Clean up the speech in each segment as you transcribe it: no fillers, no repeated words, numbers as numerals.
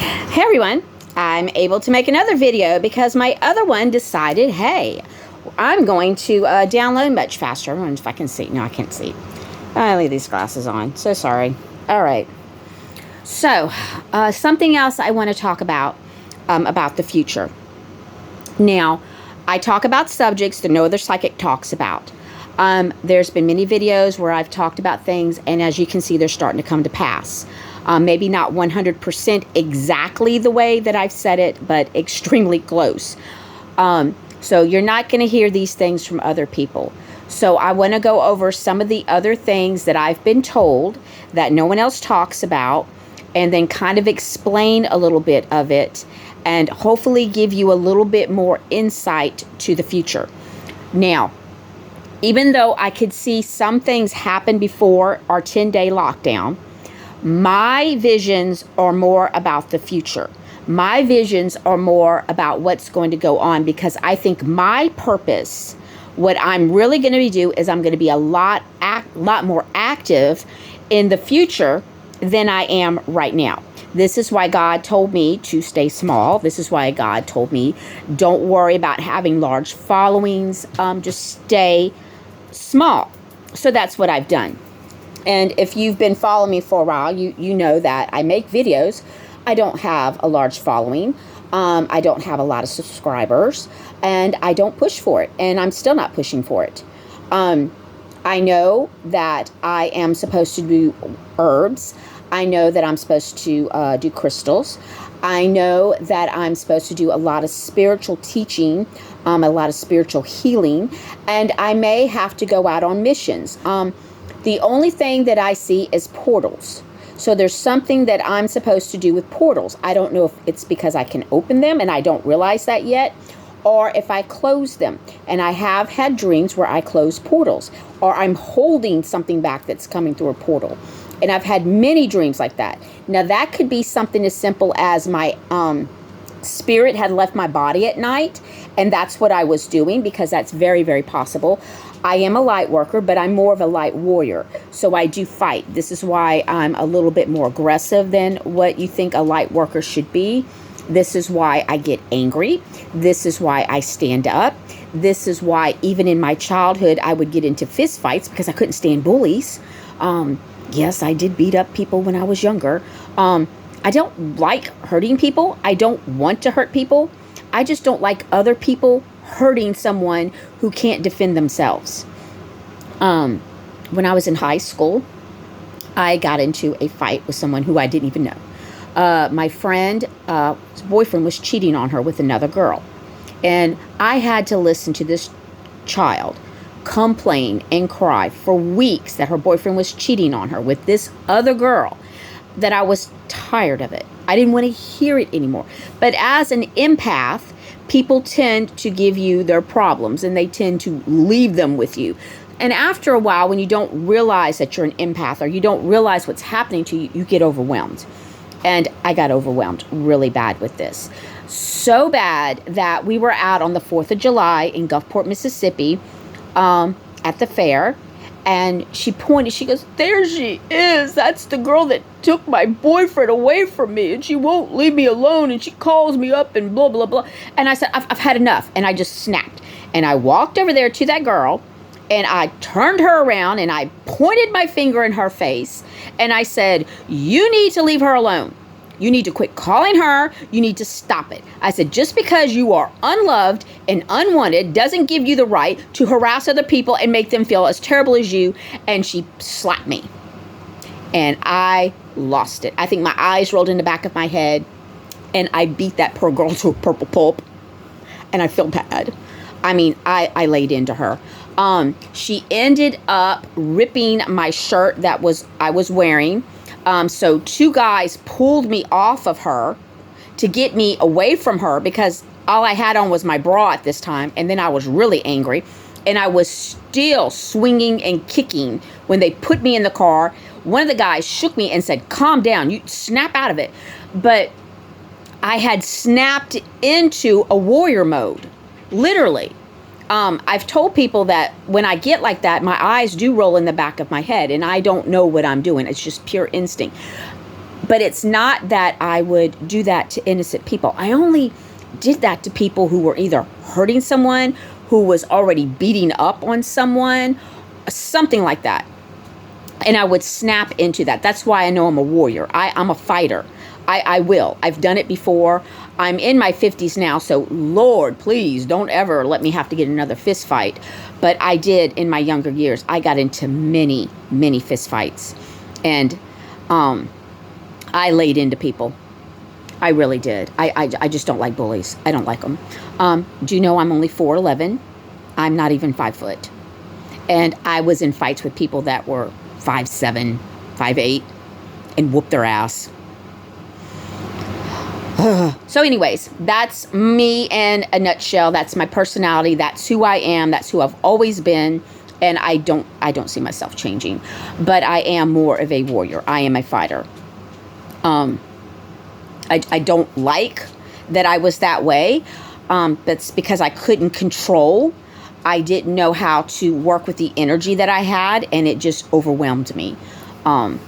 Hey everyone, I'm able to make another video because my other one decided, hey, I'm going to download much faster. I don't know if I can see. No, I can't see. I leave these glasses on. So sorry. All right. So, something else I want to talk about the future. Now, I talk about subjects that no other psychic talks about. There's been many videos where I've talked about things, and as you can see, they're starting to come to pass. Maybe not 100% exactly the way that I've said it, but extremely close. So you're not going to hear these things from other people. So I want to go over some of the other things that I've been told that no one else talks about, and then kind of explain a little bit of it, and hopefully give you a little bit more insight to the future. Now, even though I could see some things happen before our 10-day lockdown, my visions are more about the future. My visions are more about what's going to go on, because I think my purpose, what I'm really going to do is I'm going to be a lot more active in the future than I am right now. This is why God told me to stay small. This is why God told me don't worry about having large followings. Just stay small. So that's what I've done. And if you've been following me for a while, you know that I make videos. I don't have a large following. I don't have a lot of subscribers, and I don't push for it, and I'm still not pushing for it. I know that I am supposed to do herbs. I know that I'm supposed to do crystals. I know that I'm supposed to do a lot of spiritual teaching, a lot of spiritual healing, and I may have to go out on missions. The only thing that I see is portals. So there's something that I'm supposed to do with portals. I don't know if it's because I can open them and I don't realize that yet, or if I close them. And I have had dreams where I close portals, or I'm holding something back that's coming through a portal. And I've had many dreams like that. Now that could be something as simple as my spirit had left my body at night, and that's what I was doing, because that's very, very possible. I am a light worker, but I'm more of a light warrior. So I do fight. This is why I'm a little bit more aggressive than what you think a light worker should be. This is why I get angry. This is why I stand up. This is why even in my childhood, I would get into fist fights because I couldn't stand bullies. Yes, I did beat up people when I was younger. I don't like hurting people. I don't want to hurt people. I just don't like other people hurting someone who can't defend themselves. When I was in high school, I got into a fight with someone who I didn't even know. My friend's boyfriend was cheating on her with another girl. And I had to listen to this child complain and cry for weeks that her boyfriend was cheating on her with this other girl, that I was tired of it. I didn't want to hear it anymore. But as an empath, people tend to give you their problems, and they tend to leave them with you. And after a while, when you don't realize that you're an empath, or you don't realize what's happening to you, you get overwhelmed. And I got overwhelmed really bad with this. So bad that we were out on the 4th of July in Gulfport, Mississippi, at the fair. And she pointed, she goes, "There she is. That's the girl that took my boyfriend away from me, and she won't leave me alone, and she calls me up and blah, blah, blah." And I said, I've had enough. And I just snapped. And I walked over there to that girl, and I turned her around, and I pointed my finger in her face, and I said, "You need to leave her alone. You need to quit calling her. You need to stop it." I said, just because you are unloved and unwanted doesn't give you the right to harass other people and make them feel as terrible as you. And she slapped me. And I lost it. I think my eyes rolled in the back of my head, and I beat that poor girl to a purple pulp. And I feel bad. I mean, I laid into her. She ended up ripping my shirt that I was wearing. So two guys pulled me off of her to get me away from her, because all I had on was my bra at this time. And then I was really angry, and I was still swinging and kicking when they put me in the car. One of the guys shook me and said, "Calm down, you snap out of it." But I had snapped into a warrior mode, literally. I've told people that when I get like that, my eyes do roll in the back of my head, and I don't know what I'm doing. It's just pure instinct. But it's not that I would do that to innocent people. I only did that to people who were either hurting someone, who was already beating up on someone, something like that. And I would snap into that. That's why I know I'm a warrior. I'm a fighter. I will. I've done it before. I'm in my 50s now, so Lord, please don't ever let me have to get another fist fight. But I did in my younger years. I got into many, many fist fights. And I laid into people. I really did. I just don't like bullies. I don't like them. Do you know I'm only 4'11"? I'm not even 5 foot. And I was in fights with people that were 5'7", 5'8", and whooped their ass. So anyways, that's me in a nutshell. That's my personality. That's who I am. That's who I've always been. And I don't see myself changing. But I am more of a warrior. I am a fighter. I don't like that I was that way. That's because I couldn't control. I didn't know how to work with the energy that I had, and it just overwhelmed me.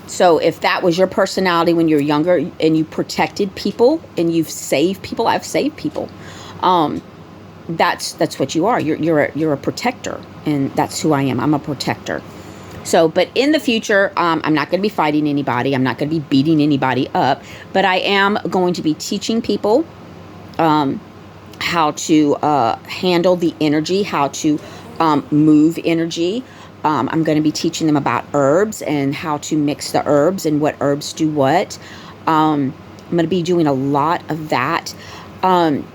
So if that was your personality when you're younger and you protected people and you've saved people, I've saved people. That's what you are. You're a protector, and that's who I am. I'm a protector. So, but in the future, I'm not going to be fighting anybody. I'm not going to be beating anybody up, but I am going to be teaching people, how to, handle the energy, how to, move energy. I'm going to be teaching them about herbs and how to mix the herbs and what herbs do what. I'm going to be doing a lot of that. And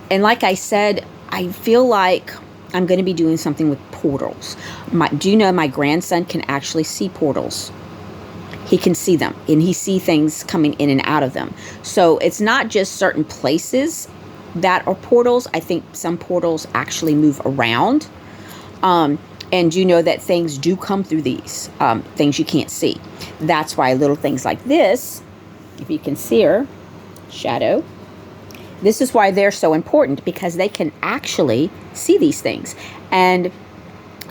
like I said, I feel like I'm going to be doing something with portals. Do you know my grandson can actually see portals? He can see them, and he sees things coming in and out of them. So it's not just certain places that are portals. I think some portals actually move around. And you know that things do come through these, things you can't see. That's why little things like this, if you can see her, shadow, this is why they're so important, because they can actually see these things. And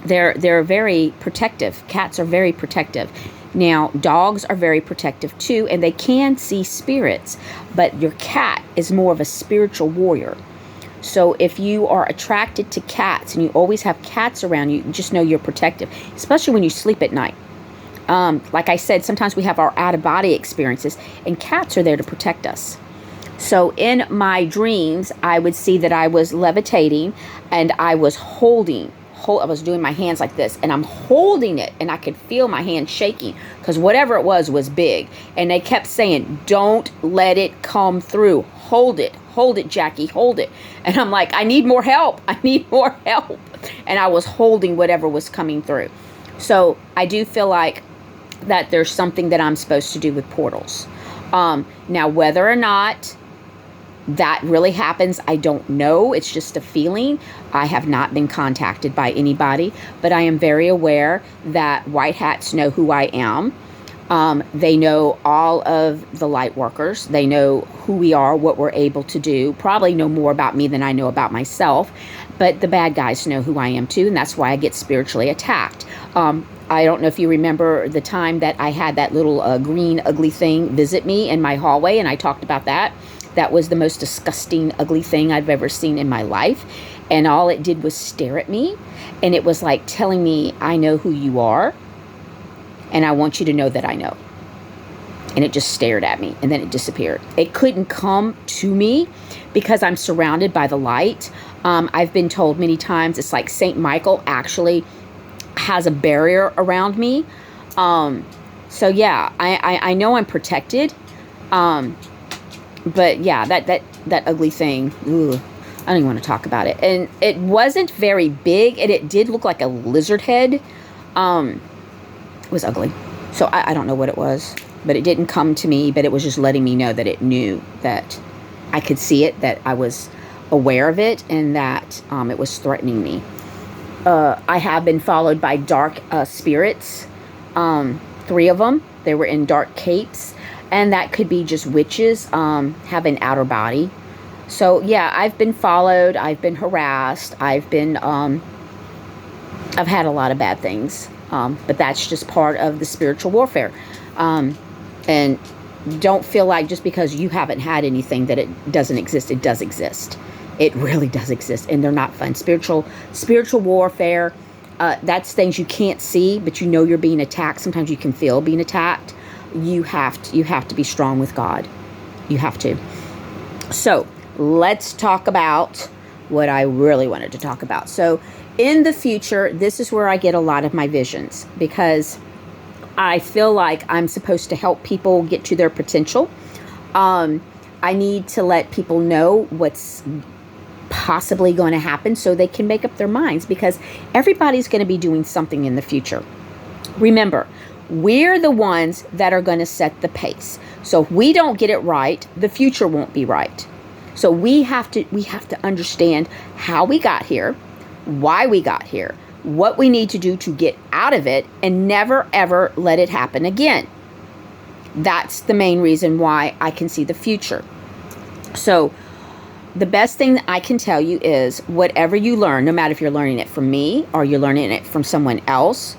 they're very protective. Cats are very protective. Now, dogs are very protective too, and they can see spirits. But your cat is more of a spiritual warrior. So if you are attracted to cats and you always have cats around you, just know you're protective, especially when you sleep at night. Like I said, sometimes we have our out-of-body experiences, and cats are there to protect us. So in my dreams, I would see that I was levitating, and I was I was doing my hands like this, and I'm holding it, and I could feel my hand shaking, because whatever it was big. And they kept saying, don't let it come through. Hold it, Jackie, hold it. And I'm like, I need more help. I need more help. And I was holding whatever was coming through. So I do feel like that there's something that I'm supposed to do with portals. Now, whether or not that really happens, I don't know. It's just a feeling. I have not been contacted by anybody, but I am very aware that white hats know who I am. They know all of the light workers. They know who we are, what we're able to do. Probably know more about me than I know about myself. But the bad guys know who I am too, and that's why I get spiritually attacked. I don't know if you remember the time that I had that little green ugly thing visit me in my hallway, and I talked about that. That was the most disgusting, ugly thing I've ever seen in my life. And all it did was stare at me. And it was like telling me, I know who you are. And I want you to know that I know. And it just stared at me. And then it disappeared. It couldn't come to me because I'm surrounded by the light. I've been told many times it's like St. Michael actually has a barrier around me. So yeah, I know I'm protected. But yeah, that ugly thing, ooh, I don't even want to talk about it. And it wasn't very big, and it did look like a lizard head. It was ugly. So I don't know what it was, but it didn't come to me, but it was just letting me know that it knew that I could see it, that I was aware of it, and that it was threatening me. I have been followed by dark spirits, 3 of them. They were in dark capes. And that could be just witches, have an outer body. So yeah, I've been followed. I've been harassed. I've had a lot of bad things. But that's just part of the spiritual warfare. And don't feel like just because you haven't had anything that it doesn't exist. It does exist. It really does exist, and they're not fun. Spiritual warfare, that's things you can't see, but you know you're being attacked. Sometimes you can feel being attacked. You have to be strong with God. You have to. So let's talk about what I really wanted to talk about. So in the future, this is where I get a lot of my visions, because I feel like I'm supposed to help people get to their potential. I need to let people know what's possibly going to happen so they can make up their minds, because everybody's going to be doing something in the future. Remember, we're the ones that are going to set the pace. So if we don't get it right, the future won't be right. So we have to understand how we got here, why we got here, what we need to do to get out of it, and never ever let it happen again. That's the main reason why I can see the future. So the best thing that I can tell you is, whatever you learn, no matter if you're learning it from me or you're learning it from someone else,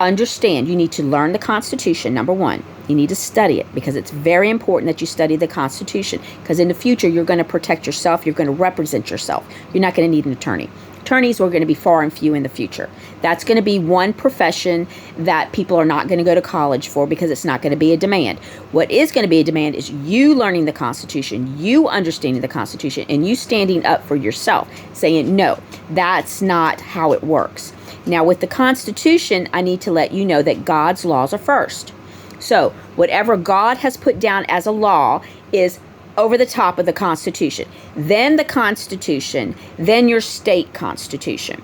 understand you need to learn the Constitution, number one. You need to study it, because it's very important that you study the Constitution, because in the future you're going to protect yourself, you're going to represent yourself. You're not going to need an attorney. Attorneys are going to be far and few in the future. That's going to be one profession that people are not going to go to college for, because it's not going to be a demand. What is going to be a demand is you learning the Constitution, you understanding the Constitution, and you standing up for yourself, saying, no, that's not how it works. Now, with the Constitution, I need to let you know that God's laws are first. So whatever God has put down as a law is over the top of the Constitution. Then the Constitution, then your state constitution.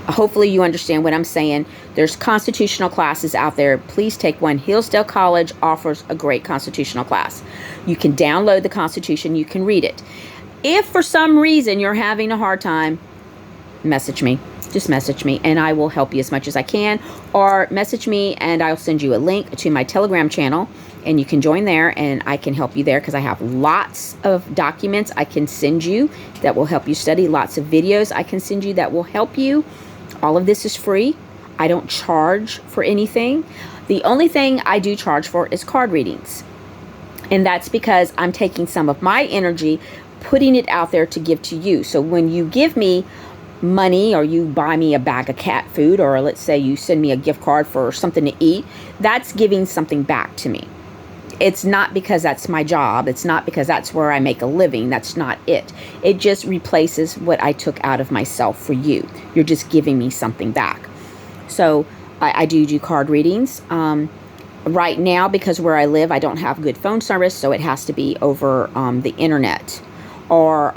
Hopefully you understand what I'm saying. There's constitutional classes out there. Please take one. Hillsdale College offers a great constitutional class. You can download the Constitution. You can read it. If for some reason you're having a hard time, message me. Just message me and I will help you as much as I can. Or message me and I'll send you a link to my Telegram channel, and you can join there and I can help you there, because I have lots of documents I can send you that will help you study, lots of videos I can send you that will help you. All of this is free. I don't charge for anything. The only thing I do charge for is card readings. And that's because I'm taking some of my energy, putting it out there to give to you. So when you give me money, or you buy me a bag of cat food, or let's say you send me a gift card for something to eat, that's giving something back to me. It's not because that's my job. It's not because that's where I make a living. That's not it. It just replaces what I took out of myself for you. You're just giving me something back. So I do card readings. Right now, because where I live, I don't have good phone service, so it has to be over the internet, or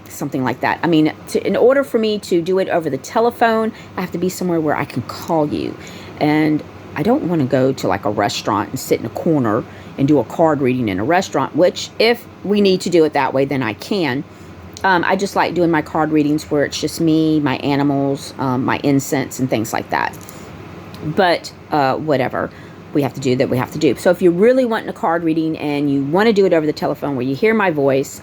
something like that. I mean, in order for me to do it over the telephone, I have to be somewhere where I can call you. And I don't want to go to like a restaurant and sit in a corner and do a card reading in a restaurant, which if we need to do it that way, then I can. I just like doing my card readings where it's just me, my animals, my incense, and things like that. But whatever we have to do, that we have to do. So if you're really wanting a card reading and you want to do it over the telephone where you hear my voice,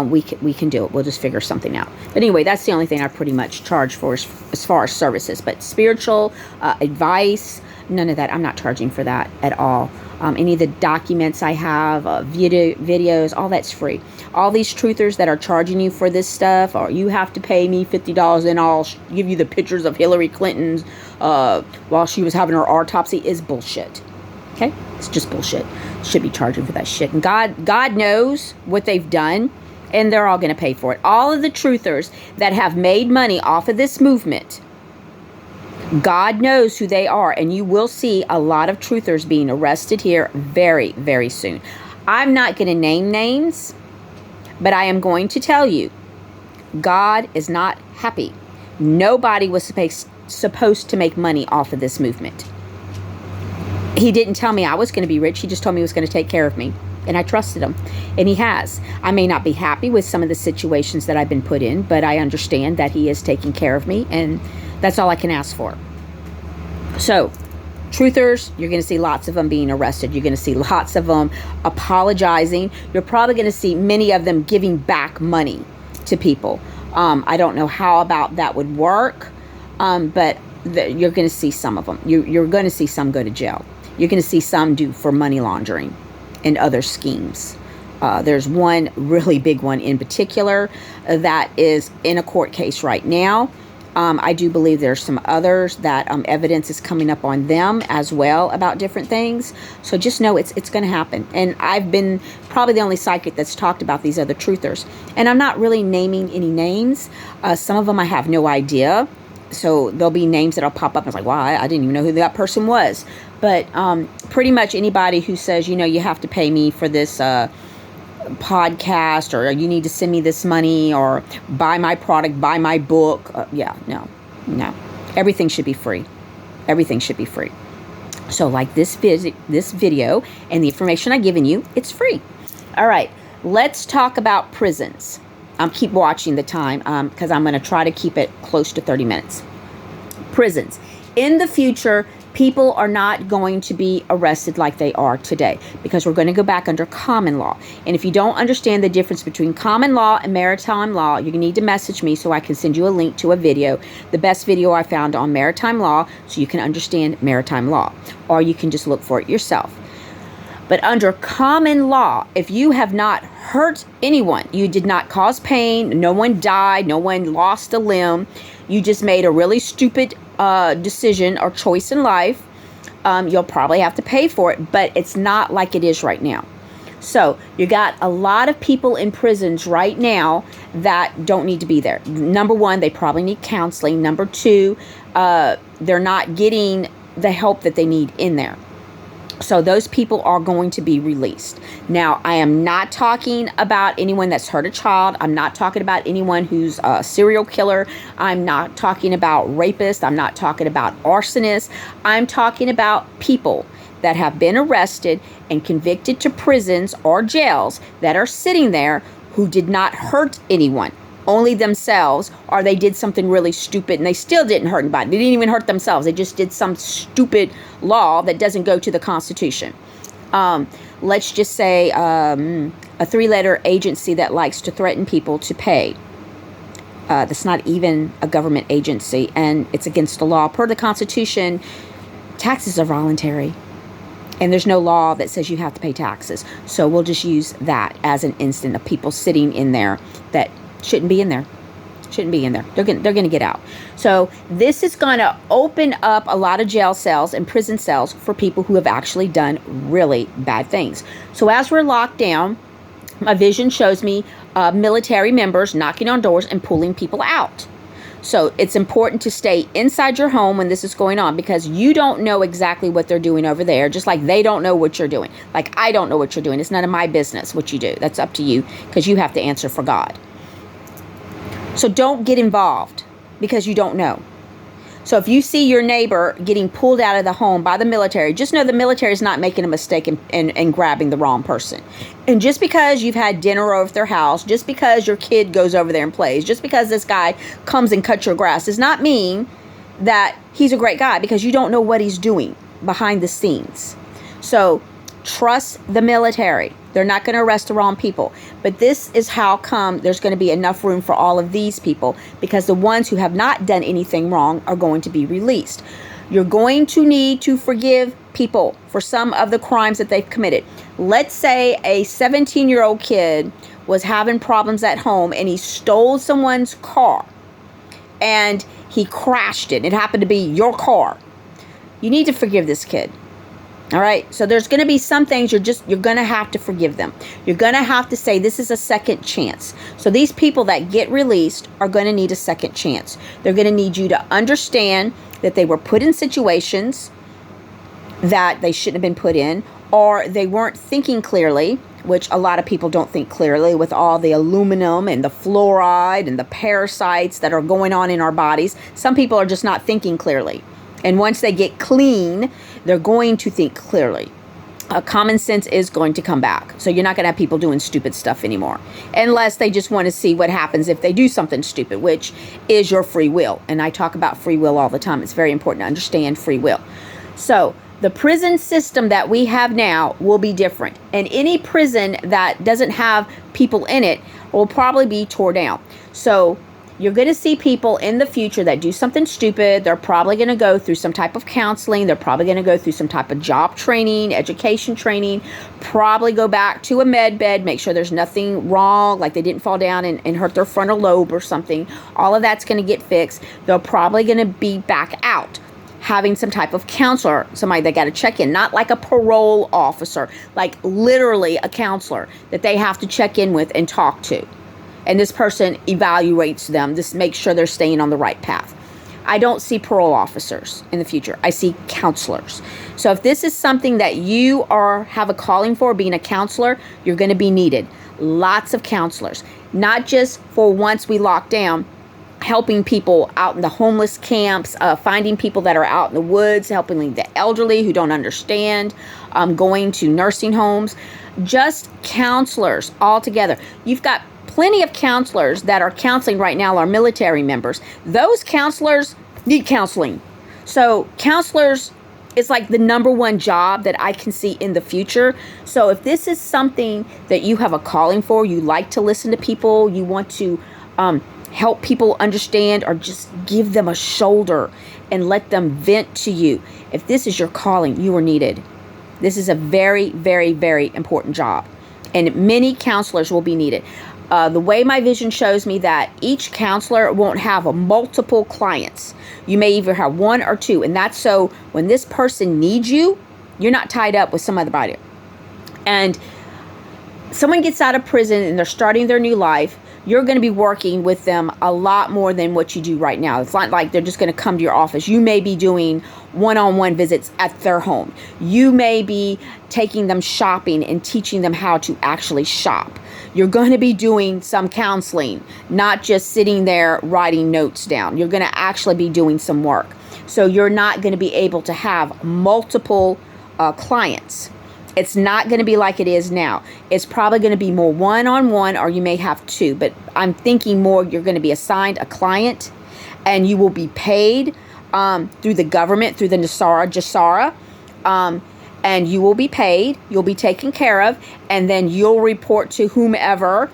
we can do it. We'll just figure something out. But anyway, that's the only thing I pretty much charge for as far as services. But spiritual advice, none of that. I'm not charging for that at all. Any of the documents I have, videos, all that's free. All these truthers that are charging you for this stuff, or you have to pay me $50 and I'll give you the pictures of Hillary Clinton while she was having her autopsy, is bullshit. Okay? It's just bullshit. Should be charging for that shit. And God knows what they've done, and they're all going to pay for it. All of the truthers that have made money off of this movement, God knows who they are, and you will see a lot of truthers being arrested here very, very soon. I'm not going to name names, but I am going to tell you, God is not happy. Nobody was supposed to make money off of this movement. He didn't tell me I was going to be rich. He just told me he was going to take care of me. And I trusted him. And he has. I may not be happy with some of the situations that I've been put in, but I understand that he is taking care of me. And that's all I can ask for. So, truthers, you're going to see lots of them being arrested. You're going to see lots of them apologizing. You're probably going to see many of them giving back money to people. I don't know how about that would work, but you're going to see some of them. You're going to see some go to jail. You're going to see some do for money laundering. and other schemes. There's one really big one in particular that is in a court case right now. I do believe there's some others that evidence is coming up on them as well about different things. So just know it's going to happen. And I've been probably the only psychic that's talked about these other truthers. And I'm not really naming any names. Some of them I have no idea. So there'll be names that'll pop up and it's like, wow, I didn't even know who that person was. But pretty much anybody who says, you have to pay me for this podcast, or you need to send me this money, or buy my product, buy my book. No. Everything should be free. Everything should be free. So like this video and the information I've given you, it's free. All right, let's talk about prisons. Keep watching the time because I'm going to try to keep it close to 30 minutes. Prisons. In the future, people are not going to be arrested like they are today because we're going to go back under common law. And if you don't understand the difference between common law and maritime law, you need to message me so I can send you a link to a video, the best video I found on maritime law, so you can understand maritime law. Or you can just look for it yourself. But under common law, if you have not hurt anyone, you did not cause pain, no one died, no one lost a limb, you just made a really stupid decision or choice in life, you'll probably have to pay for it, but it's not like it is right now. So you got a lot of people in prisons right now that don't need to be there. Number one, they probably need counseling. Number two, they're not getting the help that they need in there. So those people are going to be released. Now, I am not talking about anyone that's hurt a child. I'm not talking about anyone who's a serial killer. I'm not talking about rapists. I'm not talking about arsonists. I'm talking about people that have been arrested and convicted to prisons or jails that are sitting there who did not hurt anyone, only themselves, or they did something really stupid and they still didn't hurt anybody. They didn't even hurt themselves. They just did some stupid law that doesn't go to the Constitution. Let's just say a three-letter agency that likes to threaten people to pay. That's not even a government agency, and it's against the law. Per the Constitution, taxes are voluntary, and there's no law that says you have to pay taxes. So we'll just use that as an instant of people sitting in there that shouldn't be in there. Shouldn't be in there. They're going to get out. So this is going to open up a lot of jail cells and prison cells for people who have actually done really bad things. So as we're locked down, my vision shows me military members knocking on doors and pulling people out. So it's important to stay inside your home when this is going on because you don't know exactly what they're doing over there, just like they don't know what you're doing. Like I don't know what you're doing. It's none of my business what you do. That's up to you because you have to answer for God. So don't get involved because you don't know. So if you see your neighbor getting pulled out of the home by the military, just know the military is not making a mistake in grabbing the wrong person. And just because you've had dinner over at their house, just because your kid goes over there and plays, just because this guy comes and cuts your grass does not mean that he's a great guy because you don't know what he's doing behind the scenes. So trust the military. They're not going to arrest the wrong people. But this is how come there's going to be enough room for all of these people because the ones who have not done anything wrong are going to be released. You're going to need to forgive people for some of the crimes that they've committed. Let's say a 17-year-old kid was having problems at home and he stole someone's car and he crashed it. It happened to be your car. You need to forgive this kid. All right, so there's going to be some things you're going to have to forgive them. You're going to have to say this is a second chance. So these people that get released are going to need a second chance. They're going to need you to understand that they were put in situations that they shouldn't have been put in, or they weren't thinking clearly, which a lot of people don't think clearly with all the aluminum and the fluoride and the parasites that are going on in our bodies. Some people are just not thinking clearly. And once they get clean, they're going to think clearly. Common sense is going to come back. So you're not going to have people doing stupid stuff anymore. Unless they just want to see what happens if they do something stupid, which is your free will. And I talk about free will all the time. It's very important to understand free will. So the prison system that we have now will be different. And any prison that doesn't have people in it will probably be torn down. So You're going to see people in the future that do something stupid. They're probably going to go through some type of counseling. They're probably going to go through some type of job training, education training, probably go back to a med bed, make sure there's nothing wrong, like they didn't fall down and hurt their frontal lobe or something. All of that's going to get fixed. They're probably going to be back out having some type of counselor, somebody they got to check in, not like a parole officer, like literally a counselor that they have to check in with and talk to. And this person evaluates them, just makes sure they're staying on the right path. I don't see parole officers in the future. I see counselors. So if this is something that you have a calling for, being a counselor, you're going to be needed. Lots of counselors, not just for once we lock down, helping people out in the homeless camps, finding people that are out in the woods, helping the elderly who don't understand, going to nursing homes, just counselors altogether. You've got plenty of counselors that are counseling right now are military members. Those counselors need counseling. So counselors is like the number one job that I can see in the future. So if this is something that you have a calling for, you like to listen to people, you want to help people understand or just give them a shoulder and let them vent to you. If this is your calling, you are needed. This is a very, very, very important job. And many counselors will be needed. The way my vision shows me that each counselor won't have multiple clients. You may either have one or two. And that's so when this person needs you, you're not tied up with some other body. And someone gets out of prison and they're starting their new life, you're going to be working with them a lot more than what you do right now. It's not like they're just going to come to your office. You may be doing one-on-one visits at their home. You may be taking them shopping and teaching them how to actually shop. You're going to be doing some counseling, not just sitting there writing notes down. You're going to actually be doing some work. So you're not going to be able to have multiple clients. It's not going to be like it is now. It's probably going to be more one-on-one, or you may have two. But I'm thinking more you're going to be assigned a client, and you will be paid through the government, through the GESARA, and you will be paid. You'll be taken care of, and then you'll report to whomever.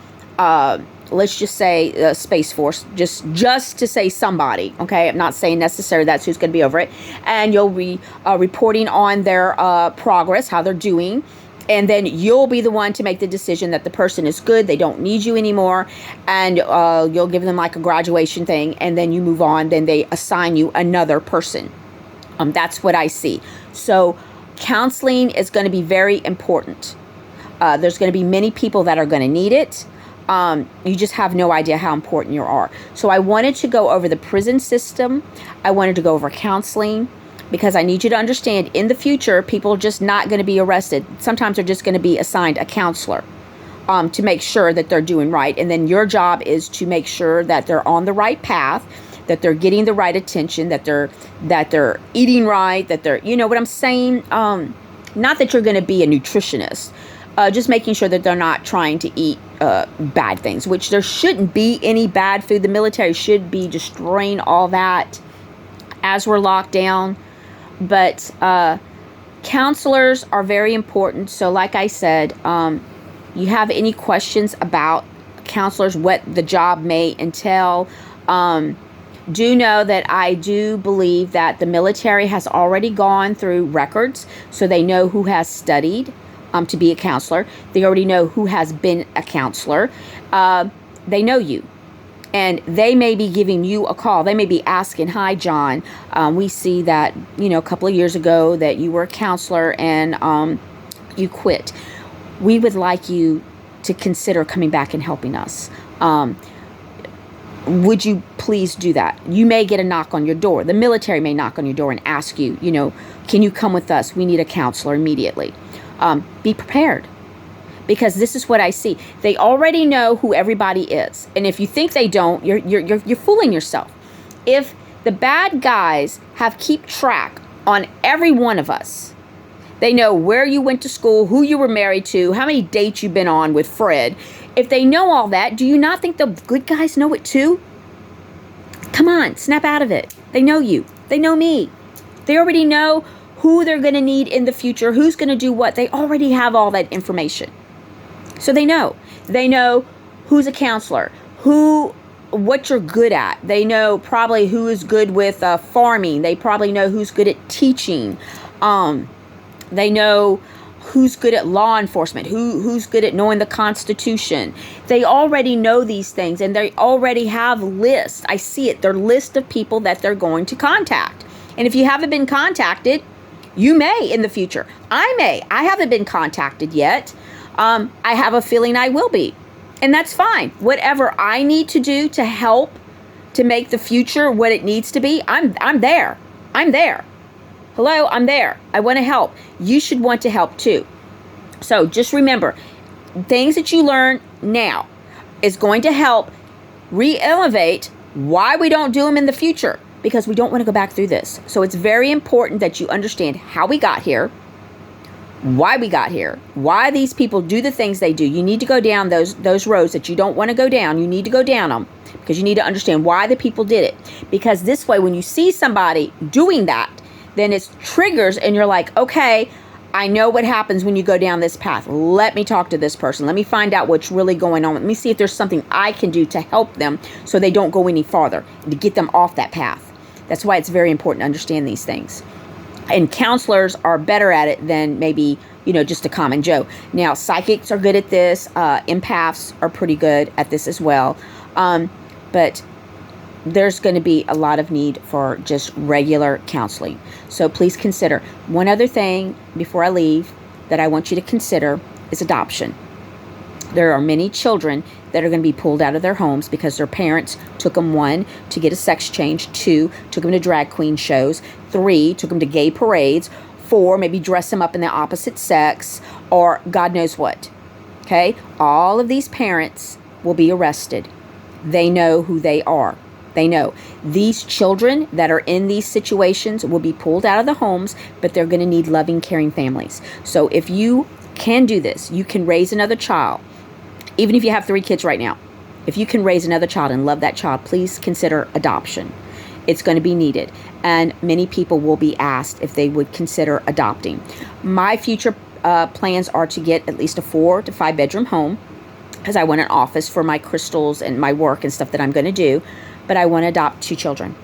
Let's just say Space Force, just to say somebody, okay? I'm not saying necessarily that's who's going to be over it. And you'll be reporting on their progress, how they're doing. And then you'll be the one to make the decision that the person is good, they don't need you anymore. And you'll give them like a graduation thing, and then you move on. Then they assign you another person. That's what I see. So counseling is going to be very important. There's going to be many people that are going to need it. You just have no idea how important you are. So I wanted to go over the prison system. I wanted to go over counseling, because I need you to understand in the future, people are just not going to be arrested. Sometimes they're just going to be assigned a counselor to make sure that they're doing right. And then your job is to make sure that they're on the right path, that they're getting the right attention, that they're eating right, that they're, you know what I'm saying? Not that you're going to be a nutritionist. Just making sure that they're not trying to eat bad things, which there shouldn't be any bad food. The military should be destroying all that as we're locked down. But counselors are very important. So like I said, you have any questions about counselors, what the job may entail, do know that I do believe that the military has already gone through records, so they know who has studied to be a counselor. They already know who has been a counselor. They know you. And they may be giving you a call. They may be asking, hi, John, we see that, a couple of years ago that you were a counselor and you quit. We would like you to consider coming back and helping us. Would you please do that? You may get a knock on your door. The military may knock on your door and ask you, can you come with us? We need a counselor immediately. Be prepared, because this is what I see. They already know who everybody is. And if you think they don't, you're fooling yourself. If the bad guys keep track on every one of us, they know where you went to school, who you were married to, how many dates you've been on with Fred. If they know all that, do you not think the good guys know it too? Come on, snap out of it. They know you. They know me. They already know who they're going to need in the future, who's going to do what. They already have all that information. So they know. They know who's a counselor, who what you're good at. They know probably who is good with farming. They probably know who's good at teaching. They know who's good at law enforcement, who's good at knowing the Constitution. They already know these things, and they already have lists. I see it. They're list of people that they're going to contact. And if you haven't been contacted, you may in the future. I may. I haven't been contacted yet. I have a feeling I will be. And that's fine. Whatever I need to do to help to make the future what it needs to be, I'm there. I'm there. Hello, I'm there. I want to help. You should want to help too. So just remember, things that you learn now is going to help re-elevate why we don't do them in the future, because we don't want to go back through this. So it's very important that you understand how we got here, why we got here, why these people do the things they do. You need to go down those roads that you don't want to go down. You need to go down them because you need to understand why the people did it. Because this way, when you see somebody doing that, then it triggers and you're like, okay, I know what happens when you go down this path. Let me talk to this person. Let me find out what's really going on. Let me see if there's something I can do to help them so they don't go any farther, to get them off that path. That's why it's very important to understand these things. And counselors are better at it than maybe, just a common Joe. Now, psychics are good at this. Empaths are pretty good at this as well. But there's going to be a lot of need for just regular counseling. So please consider. One other thing before I leave that I want you to consider is adoption. There are many children that are going to be pulled out of their homes because their parents took them, 1, to get a sex change, 2, took them to drag queen shows, 3, took them to gay parades, 4, maybe dress them up in the opposite sex, or God knows what. Okay? All of these parents will be arrested. They know who they are. They know. These children that are in these situations will be pulled out of the homes, but they're going to need loving, caring families. So if you can do this, you can raise another child. Even if you have 3 kids right now, if you can raise another child and love that child, please consider adoption. It's going to be needed. And many people will be asked if they would consider adopting. My future plans are to get at least a 4 to 5 bedroom home, because I want an office for my crystals and my work and stuff that I'm going to do. But I want to adopt 2 children.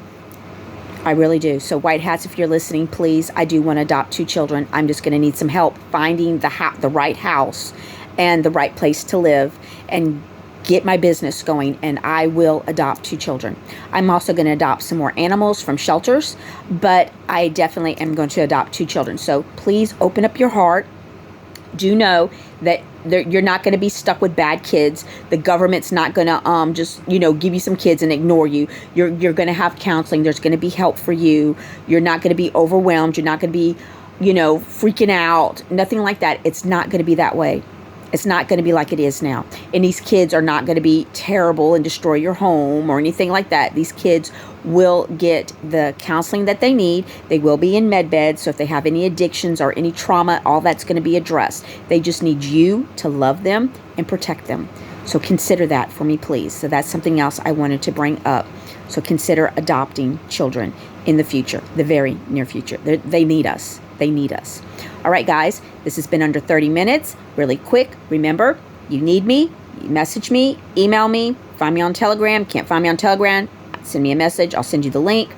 I really do. So White Hats, if you're listening, please, I do want to adopt 2 children. I'm just going to need some help finding the right house and the right place to live and get my business going, and I will adopt 2 children. I'm also going to adopt some more animals from shelters, but I definitely am going to adopt 2 children. So please open up your heart. Do know that you're not going to be stuck with bad kids. The government's not going to just give you some kids and ignore you. You're going to have counseling. There's going to be help for you. You're not going to be overwhelmed. You're not going to be freaking out. Nothing like that. It's not going to be that way. It's not going to be like it is now. And these kids are not going to be terrible and destroy your home or anything like that. These kids will get the counseling that they need. They will be in med beds. So if they have any addictions or any trauma, all that's going to be addressed. They just need you to love them and protect them. So consider that for me, please. So that's something else I wanted to bring up. So consider adopting children in the future, the very near future. They need us. They need us. All right, guys, this has been under 30 minutes, really quick. Remember, you need me, you message me, email me, find me on Telegram. Can't find me on Telegram, send me a message. I'll send you the link.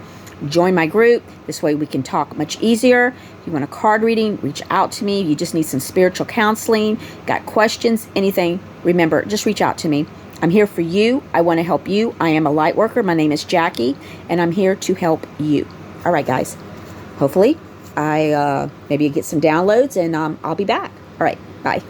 Join my group. This way we can talk much easier. If you want a card reading, reach out to me. You just need some spiritual counseling, got questions, anything, remember, just reach out to me. I'm here for you. I want to help you. I am a light worker. My name is Jackie, and I'm here to help you. All right, guys. Hopefully, maybe get some downloads, and I'll be back. All right, bye.